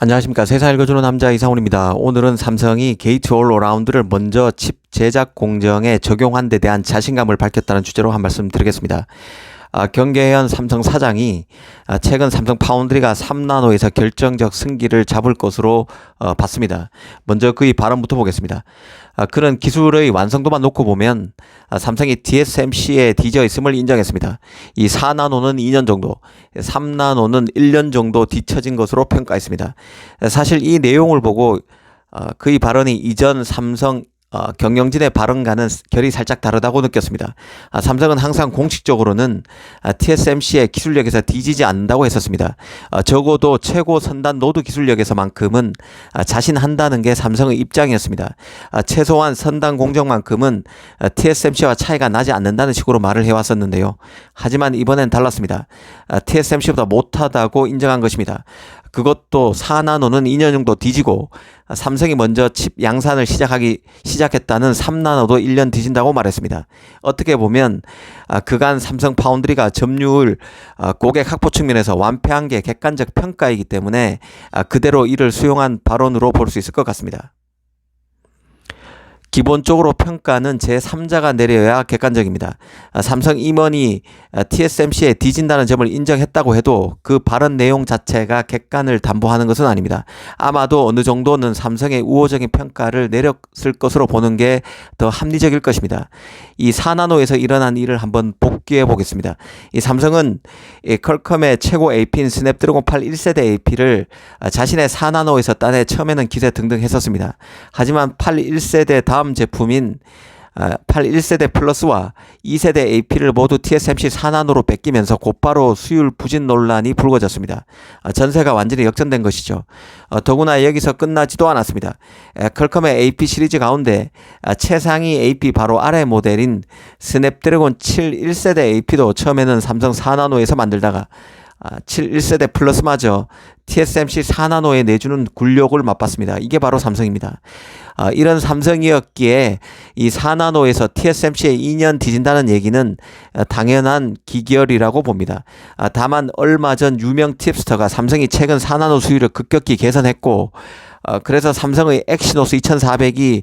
안녕하십니까. 세상 읽어주는 남자 이상훈입니다. 오늘은 삼성이 게이트-올-어라운드를 먼저 칩 제작 공정에 적용한 데 대한 자신감을 밝혔다는 주제로 한 말씀 드리겠습니다. 경계현 삼성 사장이 최근 삼성 파운드리가 3나노에서 결정적 승기를 잡을 것으로 봤습니다. 먼저 그의 발언부터 보겠습니다. 그는 기술의 완성도만 놓고 보면 삼성이 TSMC에 뒤져 있음을 인정했습니다. 이 4나노는 2년 정도, 3나노는 1년 정도 뒤처진 것으로 평가했습니다. 사실 이 내용을 보고 그의 발언이 이전 삼성 경영진의 발언과는 결이 살짝 다르다고 느꼈습니다. 삼성은 항상 공식적으로는 TSMC의 기술력에서 뒤지지 않는다고 했었습니다. 적어도 최고 선단 노드 기술력에서만큼은 자신한다는 게 삼성의 입장이었습니다. 최소한 선단 공정만큼은 TSMC와 차이가 나지 않는다는 식으로 말을 해왔었는데요. 하지만 이번엔 달랐습니다. TSMC보다 못하다고 인정한 것입니다. 그것도 4나노는 2년 정도 뒤지고 삼성이 먼저 칩 양산을 시작했다는 3나노도 1년 뒤진다고 말했습니다. 어떻게 보면 그간 삼성 파운드리가 점유율 고객 확보 측면에서 완패한 게 객관적 평가이기 때문에 그대로 이를 수용한 발언으로 볼 수 있을 것 같습니다. 기본적으로 평가는 제3자가 내려야 객관적입니다. 삼성 임원이 TSMC에 뒤진다는 점을 인정했다고 해도 그 발언 내용 자체가 객관을 담보하는 것은 아닙니다. 아마도 어느 정도는 삼성의 우호적인 평가를 내렸을 것으로 보는 게 더 합리적일 것입니다. 이 4나노에서 일어난 일을 한번 복귀해 보겠습니다. 이 삼성은 퀄컴의 최고 AP인 스냅드래곤 8 1세대 AP를 자신의 4나노에서 따내 처음에는 기세 등등 했었습니다. 하지만 8 1세대 다음 제품인 8 1세대 플러스와 2세대 AP를 모두 TSMC 4나노로 뺏기면서 곧바로 수율 부진 논란이 불거졌습니다. 전세가 완전히 역전된 것이죠. 더구나 여기서 끝나지도 않았습니다. 퀄컴의 AP 시리즈 가운데 최상위 AP 바로 아래 모델인 스냅드래곤 7 1세대 AP도 처음에는 삼성 4나노에서 만들다가 7 1세대 플러스마저 TSMC 4나노에 내주는 굴욕을 맛봤습니다. 이게 바로 삼성입니다. 이런 삼성이었기에 이 4나노에서 TSMC에 2년 뒤진다는 얘기는 당연한 기결이라고 봅니다. 다만 얼마 전 유명 팁스터가 삼성이 최근 4나노 수율을 급격히 개선했고 그래서 삼성의 엑시노스 2400이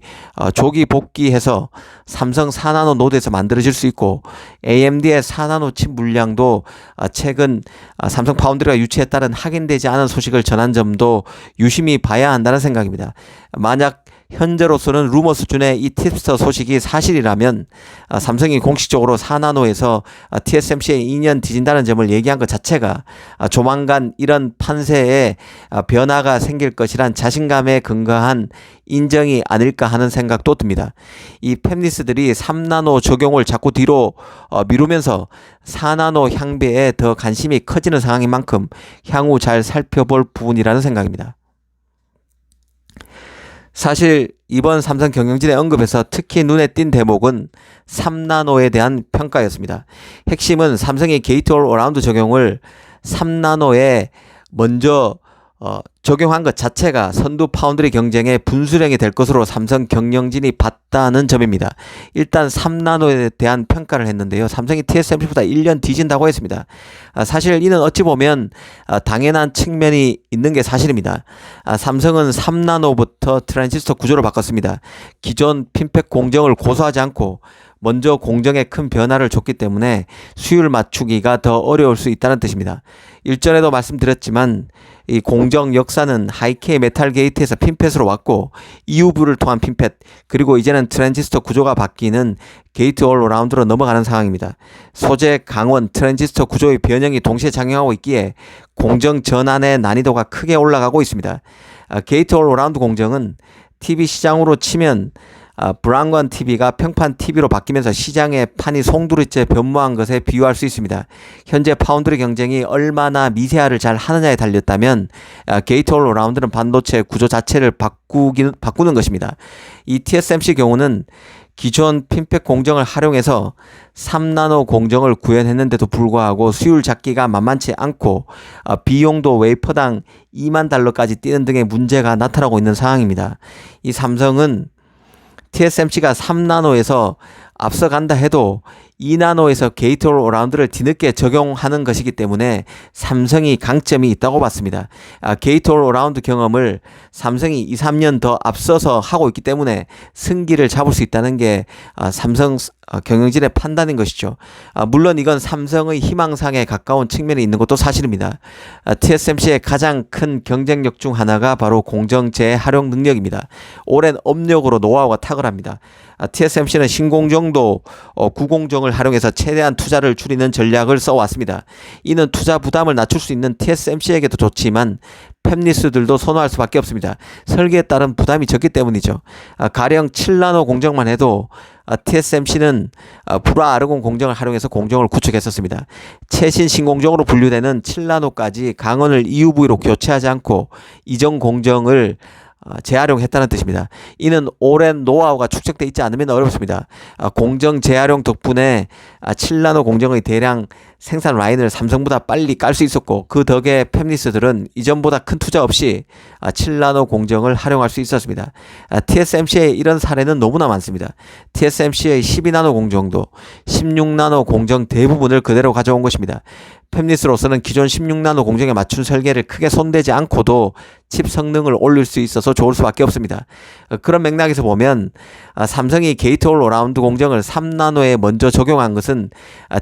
조기 복귀해서 삼성 4나노 노드에서 만들어질 수 있고 AMD의 4나노 칩 물량도 최근 삼성 파운드리가 유치에 따른 확인되지 않은 소식을 전한 점도 유심히 봐야 한다는 생각입니다. 만약 현재로서는 루머 수준의 이 팁스터 소식이 사실이라면 삼성이 공식적으로 4나노에서 TSMC에 2년 뒤진다는 점을 얘기한 것 자체가 조만간 이런 판세에 변화가 생길 것이란 자신감에 근거한 인정이 아닐까 하는 생각도 듭니다. 이 팹리스들이 3나노 적용을 자꾸 뒤로 미루면서 4나노 향배에 더 관심이 커지는 상황인 만큼 향후 잘 살펴볼 부분이라는 생각입니다. 사실 이번 삼성 경영진의 언급에서 특히 눈에 띈 대목은 3나노에 대한 평가였습니다. 핵심은 삼성이 게이트-올-어라운드 적용을 3나노에 먼저 적용한 것 자체가 선두 파운드리 경쟁의 분수령이 될 것으로 삼성 경영진이 봤다는 점입니다. 일단 3나노에 대한 평가를 했는데요. 삼성이 TSMC보다 1년 뒤진다고 했습니다. 사실 이는 어찌 보면 당연한 측면이 있는 게 사실입니다. 삼성은 3나노부터 트랜지스터 구조를 바꿨습니다. 기존 핀팩 공정을 고수하지 않고 먼저 공정에 큰 변화를 줬기 때문에 수율 맞추기가 더 어려울 수 있다는 뜻입니다. 일전에도 말씀드렸지만 이 공정 역사는 하이케이 메탈 게이트에서 핀펫으로 왔고 EUV를 통한 핀펫 그리고 이제는 트랜지스터 구조가 바뀌는 게이트-올-어라운드로 넘어가는 상황입니다. 소재 강원 트랜지스터 구조의 변형이 동시에 작용하고 있기에 공정 전환의 난이도가 크게 올라가고 있습니다. 게이트-올-어라운드 공정은 TV 시장으로 치면 브라운관 TV가 평판 TV로 바뀌면서 시장의 판이 송두리째 변모한 것에 비유할 수 있습니다. 현재 파운드리 경쟁이 얼마나 미세화를 잘 하느냐에 달렸다면 게이트-올-어라운드는 반도체 구조 자체를 바꾸는 것입니다. 이 TSMC 경우는 기존 핀팩 공정을 활용해서 3나노 공정을 구현했는데도 불구하고 수율 잡기가 만만치 않고 비용도 웨이퍼당 2만 달러까지 뛰는 등의 문제가 나타나고 있는 상황입니다. 이 삼성은 TSMC가 3나노에서 앞서간다 해도 2나노에서 게이트 올 어라운드를 뒤늦게 적용하는 것이기 때문에 삼성이 강점이 있다고 봤습니다. 게이트 올 어라운드 경험을 삼성이 2, 3년 더 앞서서 하고 있기 때문에 승기를 잡을 수 있다는 게 삼성 경영진의 판단인 것이죠. 물론 이건 삼성의 희망상에 가까운 측면이 있는 것도 사실입니다. TSMC의 가장 큰 경쟁력 중 하나가 바로 공정 재활용 능력입니다. 오랜 업력으로 노하우가 탁월합니다. TSMC는 신공정도 구공정을 활용해서 최대한 투자를 줄이는 전략을 써왔습니다. 이는 투자 부담을 낮출 수 있는 TSMC에게도 좋지만 팹리스들도 선호할 수밖에 없습니다. 설계에 따른 부담이 적기 때문이죠. 가령 7나노 공정만 해도 TSMC는 불화아르곤 공정을 활용해서 공정을 구축했었습니다. 최신 신공정으로 분류되는 7나노까지 강원을 EUV로 교체하지 않고 이전 공정을 재활용했다는 뜻입니다. 이는 오랜 노하우가 축적돼 있지 않으면 어렵습니다. 공정 재활용 덕분에 7나노 공정의 대량 생산 라인을 삼성보다 빨리 깔 수 있었고 그 덕에 팹리스들은 이전보다 큰 투자 없이 7나노 공정을 활용할 수 있었습니다. TSMC의 이런 사례는 너무나 많습니다. TSMC의 12나노 공정도 16나노 공정 대부분을 그대로 가져온 것입니다. 팹리스로서는 기존 16나노 공정에 맞춘 설계를 크게 손대지 않고도 칩 성능을 올릴 수 있어서 좋을 수밖에 없습니다. 그런 맥락에서 보면 삼성이 게이트 올 어라운드 공정을 3나노에 먼저 적용한 것은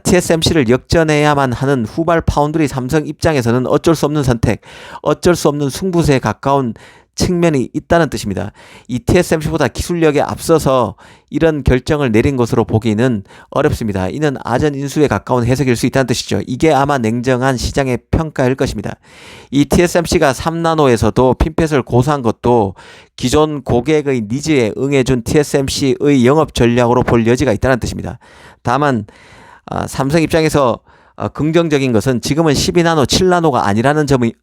TSMC를 역전해야만 하는 후발 파운드리 삼성 입장에서는 어쩔 수 없는 선택, 어쩔 수 없는 승부수에 가까운 측면이 있다는 뜻입니다. 이 TSMC보다 기술력에 앞서서 이런 결정을 내린 것으로 보기는 어렵습니다. 이는 아전 인수에 가까운 해석일 수 있다는 뜻이죠. 이게 아마 냉정한 시장의 평가일 것입니다. 이 TSMC가 3나노에서도 핀펫을 고수한 것도 기존 고객의 니즈에 응해준 TSMC의 영업 전략으로 볼 여지가 있다는 뜻입니다. 다만 삼성 입장에서 긍정적인 것은 지금은 12나노, 7나노가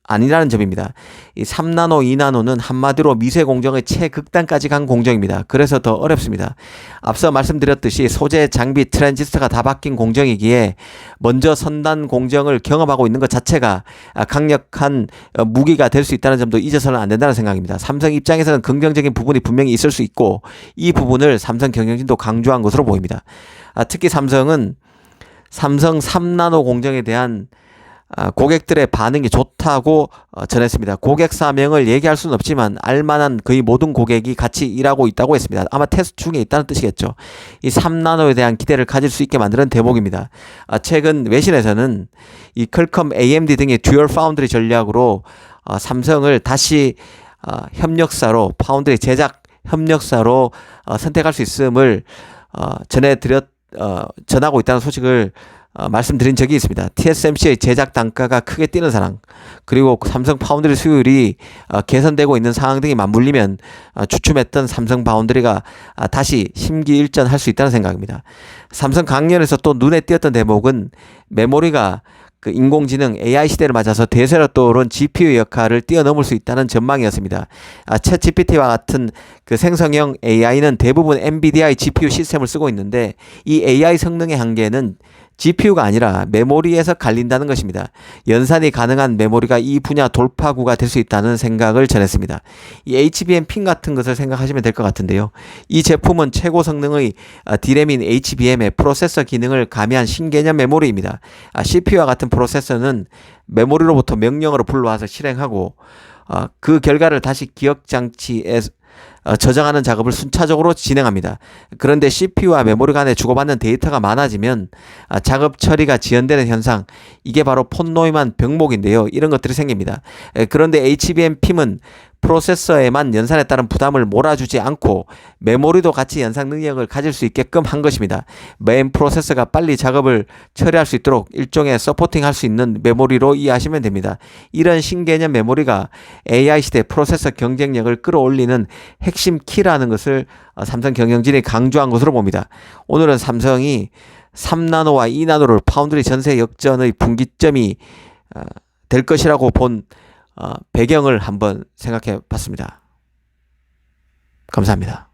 아니라는 점입니다. 이 3나노, 2나노는 한마디로 미세 공정의 최극단까지 간 공정입니다. 그래서 더 어렵습니다. 앞서 말씀드렸듯이 소재, 장비, 트랜지스터가 다 바뀐 공정이기에 먼저 선단 공정을 경험하고 있는 것 자체가 강력한 무기가 될 수 있다는 점도 잊어서는 안 된다는 생각입니다. 삼성 입장에서는 긍정적인 부분이 분명히 있을 수 있고 이 부분을 삼성 경영진도 강조한 것으로 보입니다. 특히 삼성은 삼성 3나노 공정에 대한 고객들의 반응이 좋다고 전했습니다. 고객 사명을 얘기할 수는 없지만 알만한 거의 모든 고객이 같이 일하고 있다고 했습니다. 아마 테스트 중에 있다는 뜻이겠죠. 이 3나노에 대한 기대를 가질 수 있게 만드는 대목입니다. 최근 외신에서는 이 퀄컴, AMD 등의 듀얼 파운드리 전략으로 삼성을 다시 협력사로 파운드리 제작 협력사로 선택할 수 있음을 전하고 있다는 소식을 말씀드린 적이 있습니다. TSMC의 제작 단가가 크게 뛰는 상황, 그리고 삼성 파운드리 수율이 개선되고 있는 상황 등이 맞물리면 주춤했던 삼성 파운드리가 다시 심기일전할 수 있다는 생각입니다. 삼성 강연에서 또 눈에 띄었던 대목은 메모리가 그 인공지능 AI 시대를 맞아서 대세로 떠오른 GPU 역할을 뛰어넘을 수 있다는 전망이었습니다. 챗 GPT와 같은 그 생성형 AI는 대부분 NVIDIA GPU 시스템을 쓰고 있는데 이 AI 성능의 한계는 GPU가 아니라 메모리에서 갈린다는 것입니다. 연산이 가능한 메모리가 이 분야 돌파구가 될 수 있다는 생각을 전했습니다. 이 HBM 핀 같은 것을 생각하시면 될 것 같은데요. 이 제품은 최고 성능의 D램인 HBM의 프로세서 기능을 가미한 신개념 메모리입니다. CPU와 같은 프로세서는 메모리로부터 명령어를 불러와서 실행하고 그 결과를 다시 기억장치에 저장하는 작업을 순차적으로 진행합니다. 그런데 CPU와 메모리 간에 주고받는 데이터가 많아지면 작업 처리가 지연되는 현상, 이게 바로 폰노이만 병목인데요. 이런 것들이 생깁니다. 그런데 HBM 핌은 프로세서에만 연산에 따른 부담을 몰아주지 않고 메모리도 같이 연산 능력을 가질 수 있게끔 한 것입니다. 메인 프로세서가 빨리 작업을 처리할 수 있도록 일종의 서포팅할 수 있는 메모리로 이해하시면 됩니다. 이런 신개념 메모리가 AI 시대 프로세서 경쟁력을 끌어올리는 핵심 키라는 것을 삼성 경영진이 강조한 것으로 봅니다. 오늘은 삼성이 3나노와 2나노를 파운드리 전세 역전의 분기점이 될 것이라고 본 배경을 한번 생각해 봤습니다. 감사합니다.